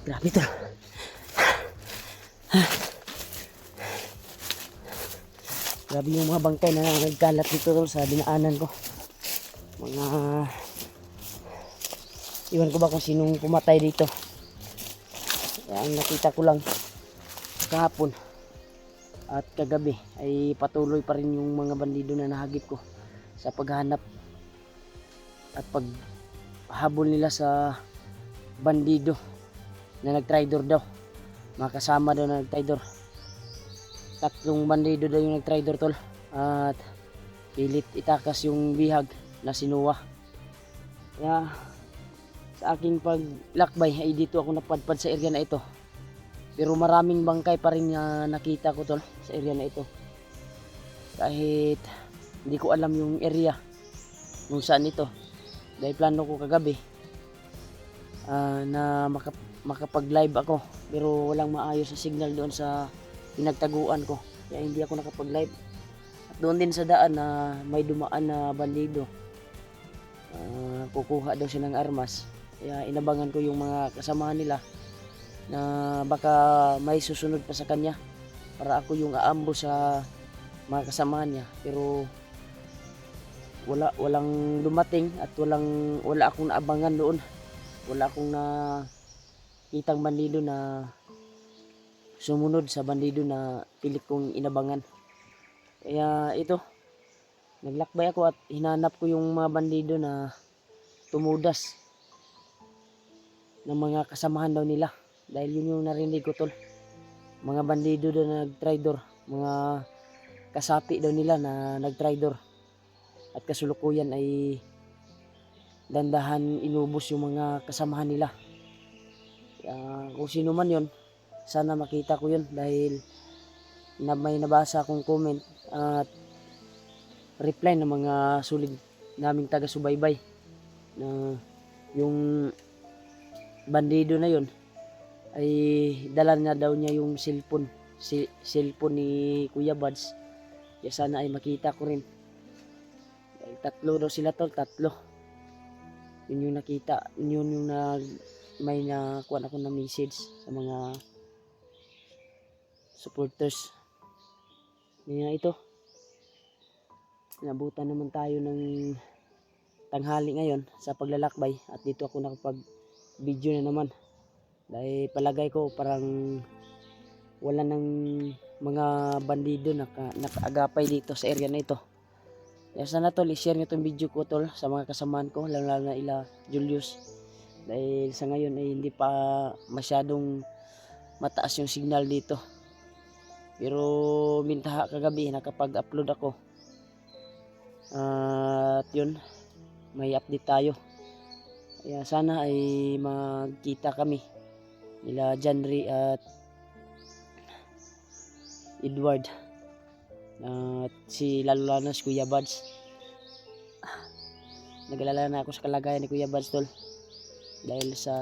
Grabe to. Grabe yung mga bangkay na nagkalat dito tol sa dinaanan ko. Mga iwan ko ba kung sinong pumatay dito. Ang nakita ko lang kahapon at kagabi ay patuloy pa rin yung mga bandido na nahagip ko sa paghanap at paghabol nila sa bandido na nagtraidor daw. Mga kasama daw na nagtraidor. 3 bandido daw yung nagtraidor tol. At pilit itakas yung bihag na sinuwa. Kaya sa aking paglakbay ay dito ako napadpad sa area na ito. Pero maraming bangkay pa rin na nakita ko tol sa area na ito. Kahit hindi ko alam yung area kung saan ito. Dahil plano ko kagabi na makapag live ako. Pero walang maayos sa signal doon sa pinagtaguan ko. Kaya hindi ako nakapag live. At doon din sa daan na may dumaan na bandido. Kukuha daw siya ng armas. Kaya inabangan ko yung mga kasamahan nila na baka may susunod pa sa kanya para ako yung aambo sa mga kasamahan niya. Pero walang dumating at wala akong naabangan doon. Wala akong nakitang bandido na sumunod sa bandido na pilit kong inabangan. Kaya ito, naglakbay ako at hinanap ko yung mga bandido na tumudas ng mga kasamahan daw nila. Dahil yun yung narinig ko tol. Mga bandido daw na nagtraidor. Mga kasapi daw nila na nagtraidor. At kasulukuyan ay dandahan inubos yung mga kasamahan nila. Kung sino man yun, sana makita ko yun. Dahil may nabasa akong comment at reply ng mga sulig naming taga-subaybay na yung bandido na yun ay dala na daw niya yung cellphone ni Kuya Buds. Kaya sana ay makita ko rin. Dahil 3 daw sila tol, 3. Yun yung nakita, yun yung may nakuha ako na message sa mga supporters. Kaya ito, nabutan naman tayo ng tanghali ngayon sa paglalakbay at dito ako nakapag video na naman. Dahil palagay ko parang wala ng mga bandido nakaagapay dito sa area na ito. Kaya sana tol, i-share nyo itong video ko tol sa mga kasamaan ko, lalo na ila Julius. Dahil sa ngayon ay hindi pa masyadong mataas yung signal dito. Pero mintaha kagabi nakapag-upload ako. At yun, may update tayo. Kaya sana ay magkita kami nila Janry at Edward at si lalo si Kuya Buds. Nag-alala na ako sa kalagayan ni Kuya Buds tol. Dahil sa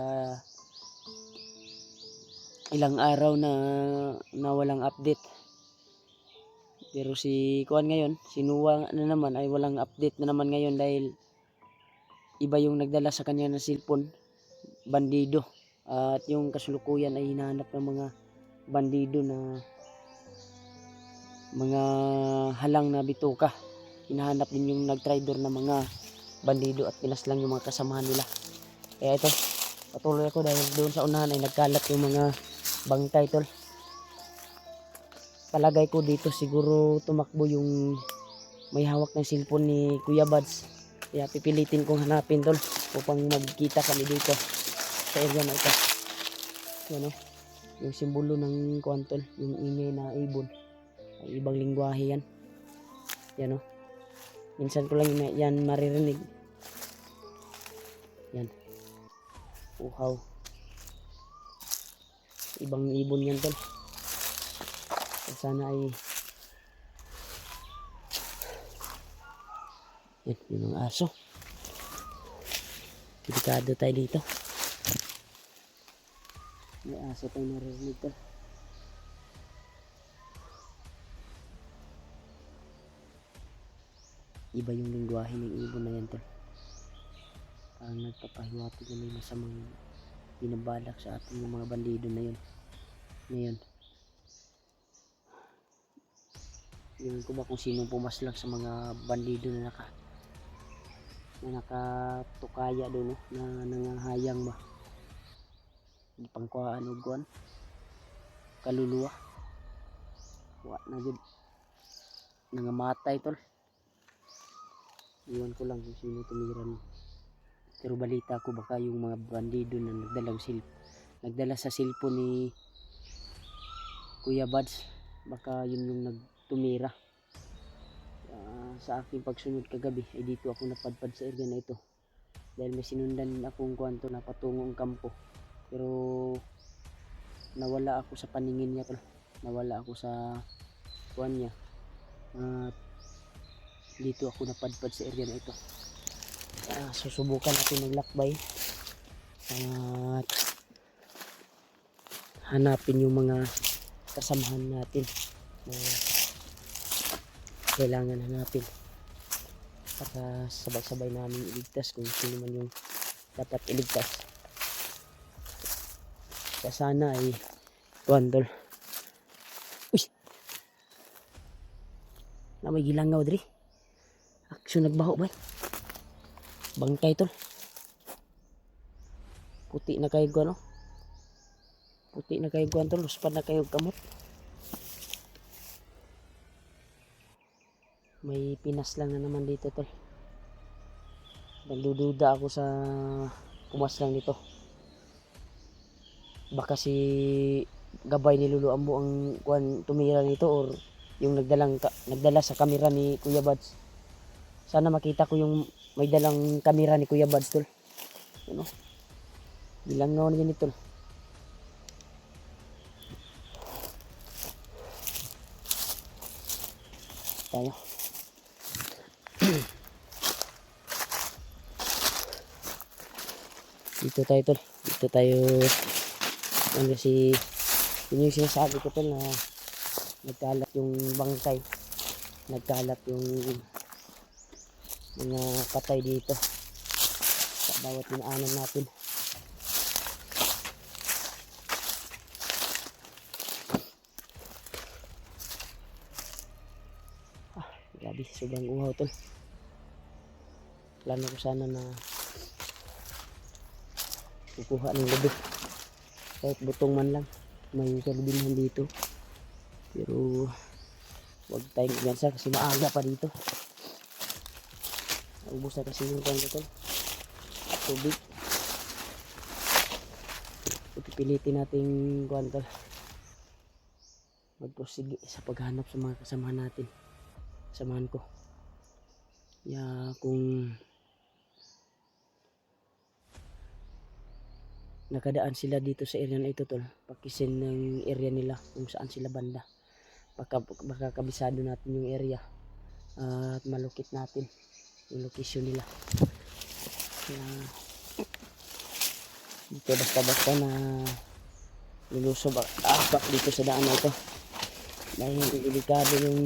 ilang araw na walang update. Pero si Kuan ngayon, si Nuwa na naman ay walang update na naman ngayon dahil iba yung nagdala sa kanya ng cellphone, bandido. At yung kasulukuyan ay hinahanap ng mga bandido na mga halang na bituka. Hinahanap din yung nagtraidor na mga bandido at pinaslang yung mga kasamahan nila. Kaya ito, patuloy ako dahil doon sa unahan ay nagkalat yung mga bangkay tol. Palagay ko dito siguro tumakbo yung may hawak ng cellphone ni Kuya Buds. Kaya pipilitin kong hanapin tol upang magkita kami dito sa area na ito. Yan o, yung simbolo ng kuwan tol, yung ingay na ibon. Ay ibang lingwahe yan. Yan o, minsan ko lang yan maririnig. Yan, uhaw. Ibang ibon yan tol. Sana ay yan, yun ang aso. Delikado tayo dito. May aso tayo narinig tol. Iba yung lingwahe ng ibon na yan tol. Parang nagpapahiwatig na may masamang binabalak sa atin yung mga bandido na yun. Ngayon, yun ko ba kung sinong pumaslang sa mga bandido na nakatukaya doon, no? Na nangahayang ba di pangkuhaan og kuan kaluluwa, wa na gud nangamatay tol. Iwan ko lang kung sino tumira no. Pero balita ko baka yung mga bandido na nagdala sa cellphone ni Kuya Buds, baka yun yung nagtumira. Sa aking pagsunod kagabi ay dito ako napadpad sa area na ito dahil may sinundan akong kwanto na patungong kampo, pero nawala ako sa paningin niya tol. Nawala ako sa kuan niya at dito ako napadpad sa area na ito. Susubukan natin maglakbay at hanapin yung mga kasamahan natin na kailangan hanapin para sabay-sabay namin iligtas kung sino man yung dapat iligtas. Kaya sana ay kuan tol. Uy, na may gilangaw diri. Aksyon nagbaho ba? Bangkay tol. Puti na kayo kuan, no? Puti na kayo kuan tol, luspad na kayo kamot. May pinas lang na naman dito tol. Nagdududa ako sa pumas lang dito. Baka si gabay ni Lulu Ambo ang kuan tumira nito or yung nagdala sa kamera ni Kuya Buds. Sana makita ko yung may dalang kamera ni Kuya Buds tol. Ano? Bilangaw na ganito tol. Tayo. Dito tayo tol. Dito tayo. Ano si yun yung sinasabi ko tol na nagkalat yung bangkay. Nagkalat yung mga patay dito sa bawat inaanan natin. Grabe, sobrang uhaw tol. Plano ko sana na kukuha ng gabi kahit butong man lang, may kalubinhan dito, pero wag tayong gansa kasi maaga pa dito. Naubos na kasi yung kanya tol tubig. Pipilitin natin kuhan tol magprosige sa paghanap sa mga kasamahan natin, kasamahan ko. Kung nakadaan sila dito sa area na ito tol, pakisin ng area nila kung saan sila banda. Baka kabisado natin yung area at malukit natin yung location nila. Dito basta-basta na lulusob apak dito sa daan na ito dahil delikado yung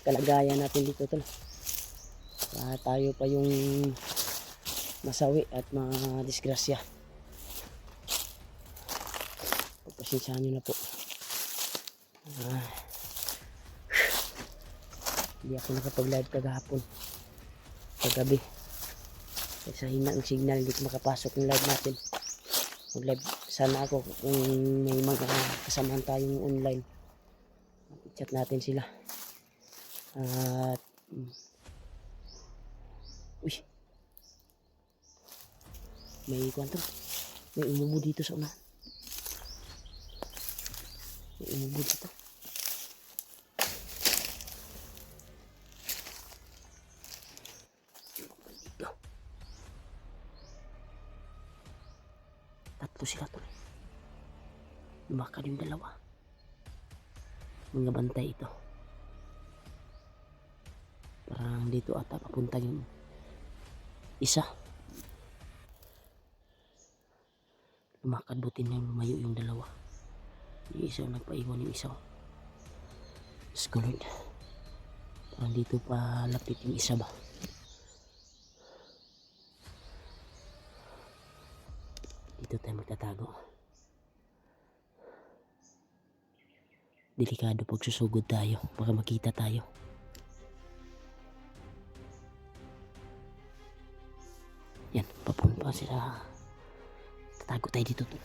kalagayan natin dito tol. Tayo pa yung masawi at madisgrasya. Pagpasensyahan nyo na po. Hindi ako nakapag-live kagahapon, kagabi. Sa hina ng signal, hindi ko makapasok ng live natin. Mag-live sana ako kung may mga kasamahan tayong online. I-chat natin sila. At uy, may kwanto. May umubo dito sa unahan. May umubo dito. Tatlo sila to. Lumakad yung dalawa. Mga bantay ito. Parang dito ata papunta yung isa. Lumakad buti na lumayo yung dalawa. Yung isa nagpaiwan yung isa. Diyos ko Lord. Parang dito pa lapit yung isa ba. Dito dito tayo magtatago. Delikado pag susugod tayo, baka makita tayo. Yan, papunta sila. Tatago tayo dito to.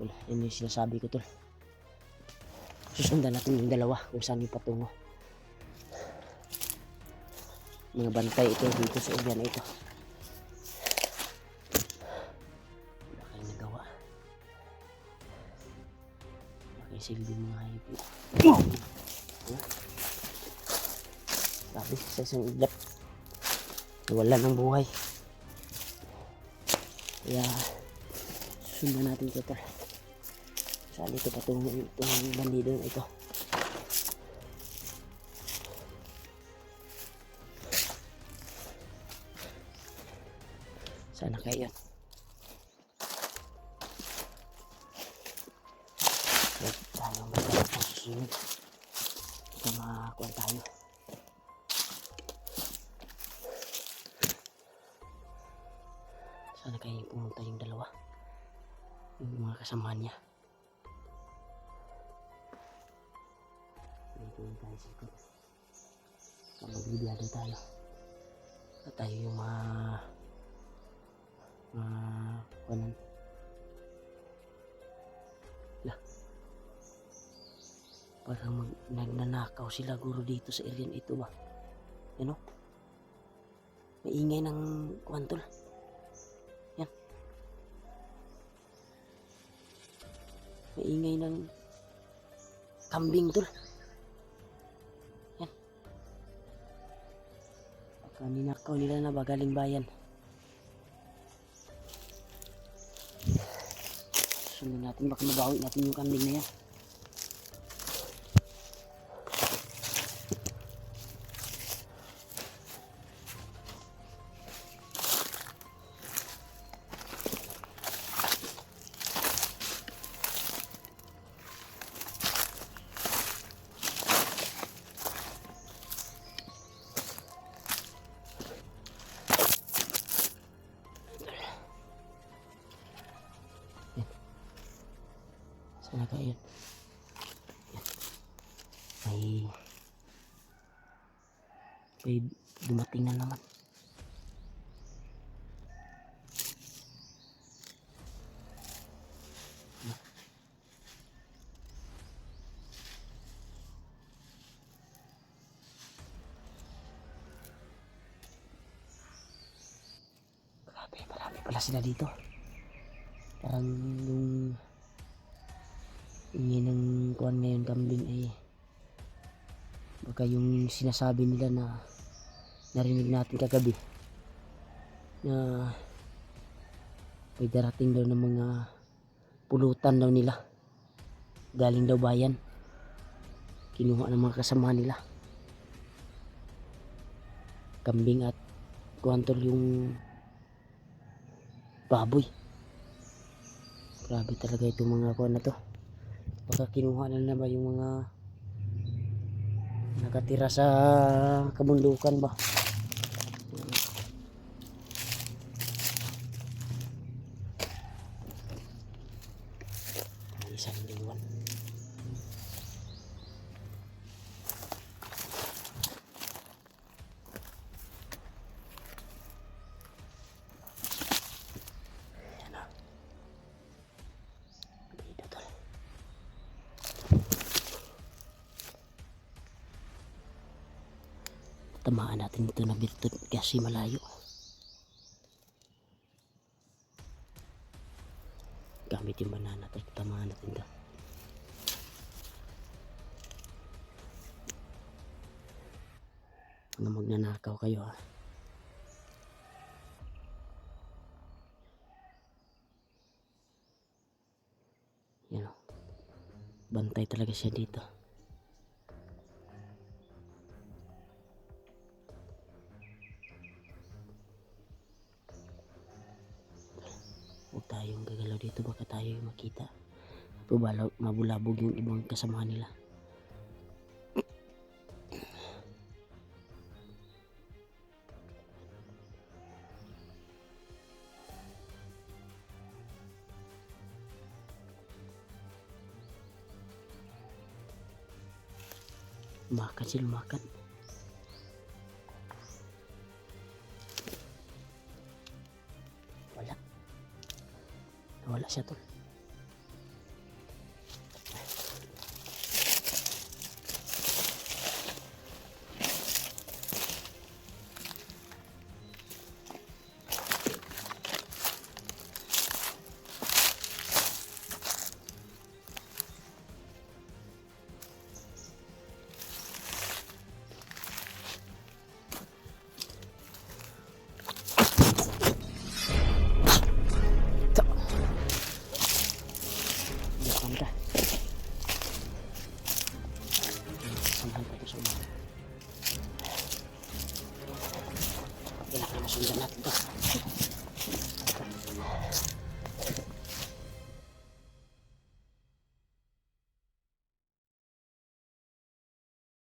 Tol, yun yung sinasabi ko tol. Susundan natin yung dalawa kung saan yung patungo. Mga bantay ito dito sa area na ito. Wala kayong nagawa. Wala kayong silbi mga hayop. Sabi sa isang iglap, wala ng buhay. Kaya susundan natin ito tol. Saan ito patungo itong bandido na ito. Sana kaya yan. Huwag tayo magkakaroon ng susunod. Ito makakuha tayo. Sana kaya pumunta yung dalawa. Yung mga kasama niya. Dito yung tayo sikot. Magbibiyado tayo. At tayo yung kanan. Lah. Parang nagnanakaw sila guro dito sa area ito ba? Yan o. May ingay ng kwantol. Yan. May ingay ng kambing tol. Yan. Baka ninakaw nila na ba galing bayan. Sundan natin, baka mabawi natin yung kambing na yan. Sana kaya yun. May dumating na naman. Grabe, marami pala sila dito. Parang yung ingin ng kuwan ngayon kambing ay baka yung sinasabi nila na narinig natin kagabi na may darating daw ng mga pulutan daw nila galing daw bayan, kinuha ng mga kasama nila kambing at kuwantol yung baboy. Grabe talaga itong mga kuwan na to. Baka kinuha na ba yung mga nakatira sa kabundukan ba? Isang liwan. Tamaan natin ito na birtud kasi malayo. Gamit yung banana tapos tamaan natin ito. na magnanakaw kayo ha. Yan o. Bantay talaga siya dito. Huwag tayong gagalaw dito, baka tayo yung makita. Mabulabog yung ibang kasama nila. Lumakat siya, lumakat. Wala siya tol. Sundan natin to.